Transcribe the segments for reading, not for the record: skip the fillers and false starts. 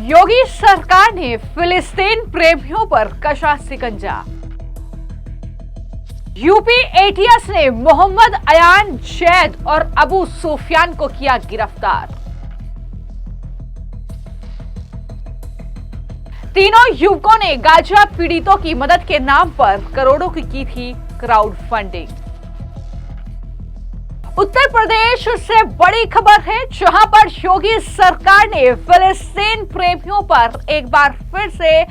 योगी सरकार ने फिलिस्तीन प्रेमियों पर कसा शिकंजा। यूपी एटीएस ने मोहम्मद अयान, जैद और अबू सुफियान को किया गिरफ्तार। तीनों युवकों ने गाजा पीड़ितों की मदद के नाम पर करोड़ों की थी क्राउड फंडिंग। उत्तर प्रदेश से बड़ी खबर है, जहां पर योगी सरकार ने फिलिस्तीन प्रेमियों पर एक बार फिर से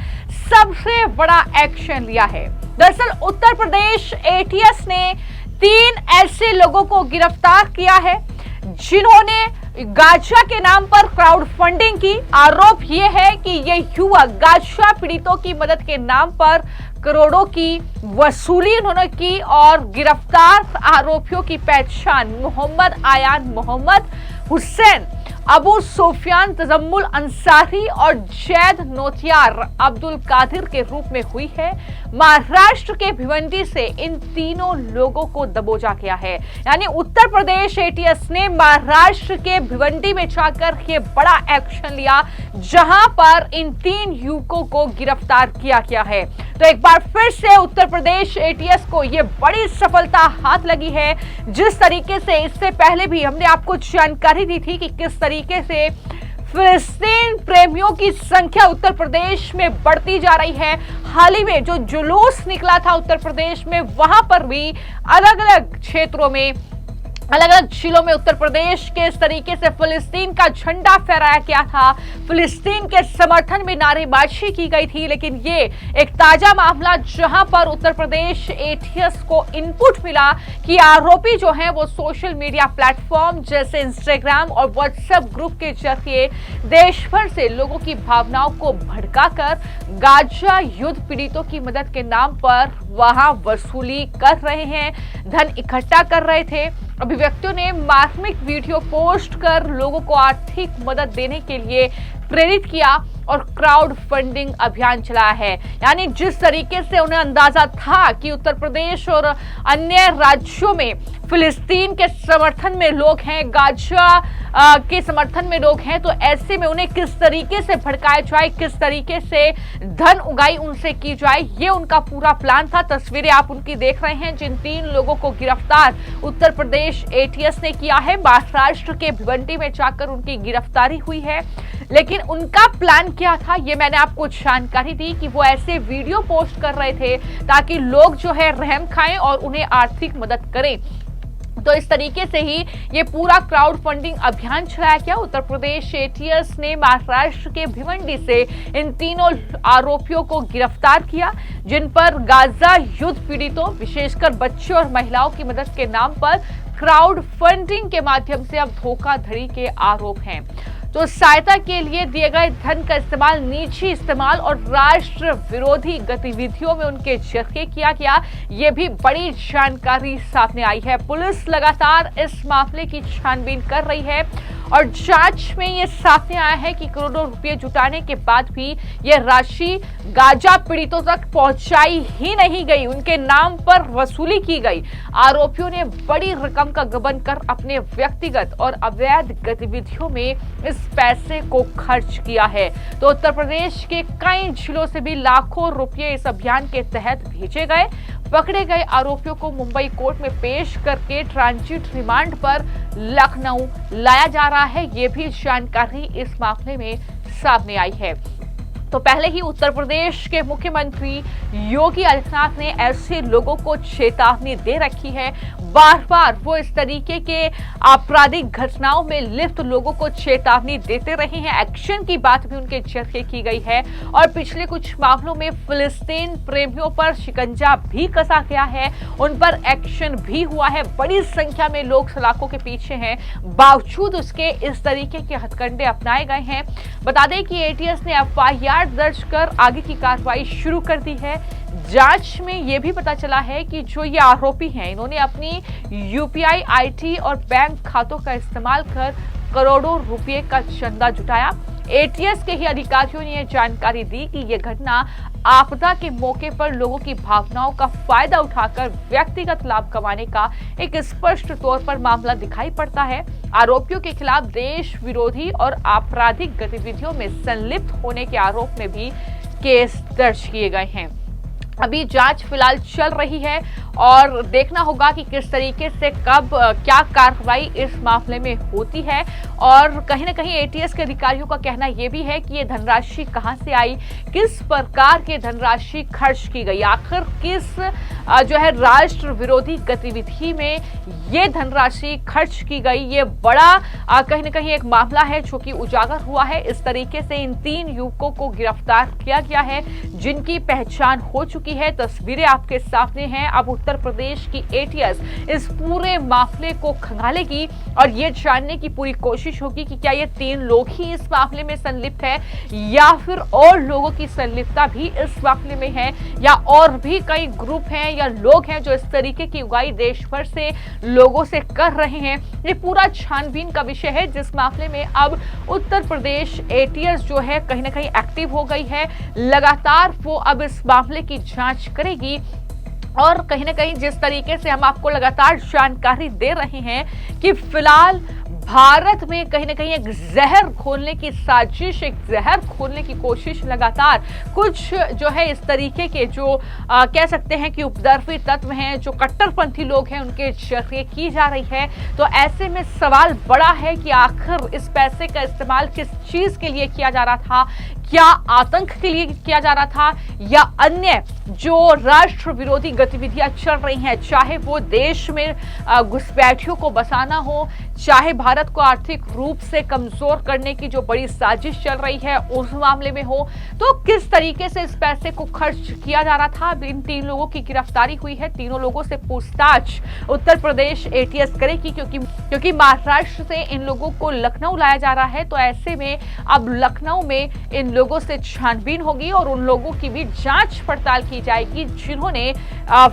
सबसे बड़ा एक्शन लिया है। दरअसल उत्तर प्रदेश एटीएस ने 3 ऐसे लोगों को गिरफ्तार किया है जिन्होंने गाजा के नाम पर क्राउड फंडिंग की। आरोप यह है कि ये युवक गाजा पीड़ितों की मदद के नाम पर करोड़ों की वसूली उन्होंने की और गिरफ्तार आरोपियों की पहचान मोहम्मद आयान, मोहम्मद हुसैन, अबू सुफियान, तजम्मुल अंसारी और जैद नोतियार अब्दुल कादिर के रूप में हुई है। महाराष्ट्र के भिवंडी से इन तीनों लोगों को दबोचा गया है। यानी उत्तर प्रदेश एटीएस ने महाराष्ट्र के भिवंडी में जाकर ये बड़ा एक्शन लिया, जहां पर इन 3 युवकों को गिरफ्तार किया गया है। तो एक बार फिर से उत्तर प्रदेश एटीएस को ये बड़ी सफलता हाथ लगी है। जिस तरीके से इससे पहले भी हमने आपको जानकारी दी थी कि किस तरीके से फिलिस्तीन प्रेमियों की संख्या उत्तर प्रदेश में बढ़ती जा रही है। हाल ही में जो जुलूस निकला था उत्तर प्रदेश में, वहां पर भी अलग अलग क्षेत्रों में, अलग अलग जिलों में उत्तर प्रदेश के इस तरीके से फिलिस्तीन का झंडा फहराया गया था। फिलिस्तीन के समर्थन में नारेबाजी की गई थी। लेकिन ये एक ताजा मामला, जहां पर उत्तर प्रदेश एटीएस को इनपुट मिला कि आरोपी जो हैं वो सोशल मीडिया प्लेटफॉर्म जैसे इंस्टाग्राम और व्हाट्सएप ग्रुप के जरिए देश भर से लोगों की भावनाओं को भड़काकर गाजा युद्ध पीड़ितों की मदद के नाम पर वहां वसूली कर रहे हैं, धन इकट्ठा कर रहे थे। अभिव्यक्तियों ने मार्मिक वीडियो पोस्ट कर लोगों को आर्थिक मदद देने के लिए प्रेरित किया और क्राउड फंडिंग अभियान चलाया है। यानी जिस तरीके से उन्हें अंदाजा था कि उत्तर प्रदेश और अन्य राज्यों में फिलिस्तीन के समर्थन में लोग हैं, गाजा के समर्थन में लोग हैं, तो ऐसे में उन्हें किस तरीके से भड़काया जाए, किस तरीके से धन उगाई उनसे की जाए, ये उनका पूरा प्लान था। तस्वीरें आप उनकी देख रहे हैं, जिन 3 लोगों को गिरफ्तार उत्तर प्रदेश एटीएस ने किया है। महाराष्ट्र के भिवंडी में जाकर उनकी गिरफ्तारी हुई है। लेकिन उनका प्लान क्या था, ये मैंने आपको जानकारी दी कि वो ऐसे वीडियो पोस्ट कर रहे थे ताकि लोग जो है रहम खाएं और उन्हें आर्थिक मदद करें। तो इस तरीके से ही ये पूरा क्राउड फंडिंग अभियान चलाया गया। उत्तर प्रदेश एटीएस ने महाराष्ट्र के भिवंडी से इन तीनों आरोपियों को गिरफ्तार किया, जिन पर गाजा युद्ध पीड़ितों, विशेषकर बच्चों और महिलाओं की मदद के नाम पर क्राउड फंडिंग के माध्यम से अब धोखाधड़ी के आरोप हैं। तो सहायता के लिए दिए गए धन का इस्तेमाल निजी इस्तेमाल और राष्ट्र विरोधी गतिविधियों में उनके जरिए किया गया, ये भी बड़ी जानकारी सामने आई है। पुलिस लगातार इस मामले की छानबीन कर रही है और जांच में ये सामने आया है कि करोड़ों रुपए जुटाने के बाद भी ये राशि गाजा पीड़ितों तक पहुंचाई ही नहीं गई, उनके नाम पर वसूली की गई। आरोपियों ने बड़ी रकम का गबन कर अपने व्यक्तिगत और अवैध गतिविधियों में इस पैसे को खर्च किया है। तो उत्तर प्रदेश के कई जिलों से भी लाखों रुपए इस अभियान के तहत भेजे गए। पकड़े गए आरोपियों को मुंबई कोर्ट में पेश करके ट्रांजिट रिमांड पर लखनऊ लाया जा रहा है। ये भी जानकारी इस मामले में सामने आई है। तो पहले ही उत्तर प्रदेश के मुख्यमंत्री योगी आदित्यनाथ ने ऐसे लोगों को चेतावनी दे रखी है। बार बार वो इस तरीके के आपराधिक घटनाओं में लिप्त लोगों को चेतावनी देते रहे हैं। एक्शन की बात भी उनके जरिए की गई है और पिछले कुछ मामलों में फिलिस्तीन प्रेमियों पर शिकंजा भी कसा गया है, उन पर एक्शन भी हुआ है। बड़ी संख्या में लोग सलाखों के पीछे हैं, बावजूद उसके इस तरीके के हथकंडे अपनाए गए हैं। बता दें कि एटीएस ने एफआईआर दर्ज कर आगे की कार्रवाई शुरू कर दी है। जांच में यह भी पता चला है कि जो ये आरोपी हैं, इन्होंने अपनी यूपीआई आईटी और बैंक खातों का इस्तेमाल कर करोड़ों रुपए का चंदा जुटाया। एटीएस के ही अधिकारियों ने यह जानकारी दी कि यह घटना आपदा के मौके पर लोगों की भावनाओं का फायदा उठाकर व्यक्तिगत लाभ कमाने का एक स्पष्ट तौर पर मामला दिखाई पड़ता है। आरोपियों के खिलाफ देश विरोधी और आपराधिक गतिविधियों में संलिप्त होने के आरोप में भी केस दर्ज किए गए हैं। अभी जांच फिलहाल चल रही है और देखना होगा कि किस तरीके से कब क्या कार्रवाई इस मामले में होती है। और कहीं ना कहीं एटीएस के अधिकारियों का कहना यह भी है कि ये धनराशि कहां से आई, किस प्रकार की धनराशि खर्च की गई, आखिर किस जो है राष्ट्र विरोधी गतिविधि में ये धनराशि खर्च की गई। ये बड़ा कहीं ना कहीं एक मामला है जो कि उजागर हुआ है। इस तरीके से इन 3 युवकों को गिरफ्तार किया गया है जिनकी पहचान हो चुकी है। तस्वीरें आपके सामने हैं। अब उत्तर प्रदेश की एटीएस इस पूरे मामले को खंगालेगी और ये जानने की पूरी कोशिश होगी कि क्या ये 3 लोग ही इस मामले में संलिप्त है या फिर और लोगों की संलिप्तता भी इस मामले में है, या और भी कई ग्रुप हैं या लोग हैं जो इस तरीके की उगाई देश भर से लोगों से कर रहे हैं। ये पूरा छानबीन का विषय है जिस मामले में अब उत्तर प्रदेश एटीएस जो है कहीं ना कहीं एक्टिव हो गई है। लगातार वो अब इस मामले की जांच करेगी और कहीं ना कहीं जिस तरीके से हम आपको लगातार जानकारी दे रहे हैं कि फिलहाल भारत में कहीं ना कहीं एक जहर खोलने की साजिश, एक जहर खोलने की कोशिश लगातार कुछ जो है इस तरीके के जो कह सकते हैं कि उपद्रवी तत्व हैं, जो कट्टरपंथी लोग हैं, उनके जरिए की जा रही है। तो ऐसे में सवाल बड़ा है कि आखिर इस पैसे का इस्तेमाल किस चीज के लिए किया जा रहा था, क्या आतंक के लिए किया जा रहा था या अन्य जो राष्ट्र विरोधी गतिविधियां चल रही हैं, चाहे वो देश में घुसपैठियों को बसाना हो, चाहे भारत को आर्थिक रूप से कमजोर करने की जो बड़ी साजिश चल रही है उस मामले में हो, तो किस तरीके से इस पैसे को खर्च किया जा रहा था। इन 3 लोगों की गिरफ्तारी हुई है। तीनों लोगों से पूछताछ उत्तर प्रदेश एटीएस करेगी क्योंकि महाराष्ट्र से इन लोगों को लखनऊ लाया जा रहा है। तो ऐसे में अब लखनऊ में इन लोगों से छानबीन होगी और उन लोगों की भी जांच पड़ताल की जाएगी जिन्होंने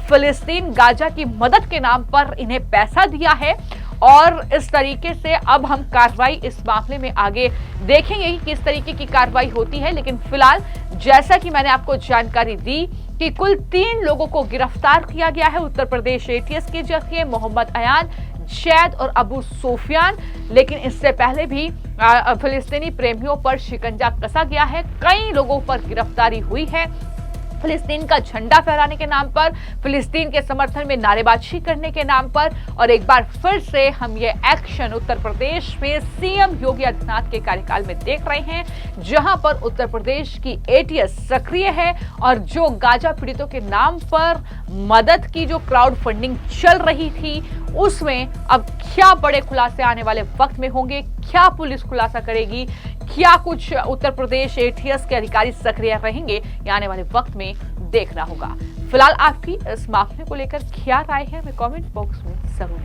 फिलिस्तीन गाजा की मदद के नाम पर इन्हें पैसा दिया है। और इस तरीके से अब हम कार्रवाई इस मामले में आगे देखेंगे कि किस तरीके की कार्रवाई होती है। लेकिन फिलहाल जैसा कि मैंने आपको जानकारी दी कि कुल 3 लोगों को गिरफ्तार किया गया है उत्तर प्रदेश एटीएस के जरिए, मोहम्मद अयान, जैद और अबू सुफियान। लेकिन इससे पहले भी फिलिस्तीनी प्रेमियों पर शिकंजा कसा गया है, कई लोगों पर गिरफ्तारी हुई है। फिलिस्तीन का झंडा फहराने के नाम पर, फिलिस्तीन के समर्थन में नारेबाजी करने के नाम पर। और एक बार फिर से हम ये एक्शन उत्तर प्रदेश में सीएम योगी आदित्यनाथ के कार्यकाल में देख रहे हैं, जहां पर उत्तर प्रदेश की एटीएस सक्रिय है और जो गाजा पीड़ितों के नाम पर मदद की जो क्राउड फंडिंग चल रही थी उसमें अब क्या बड़े खुलासे आने वाले वक्त में होंगे, क्या पुलिस खुलासा करेगी, क्या कुछ उत्तर प्रदेश एटीएस के अधिकारी सक्रिय रहेंगे, ये आने वाले वक्त में देखना होगा। फिलहाल आपकी इस मामले को लेकर क्या राय है, हमें कमेंट बॉक्स में जरूर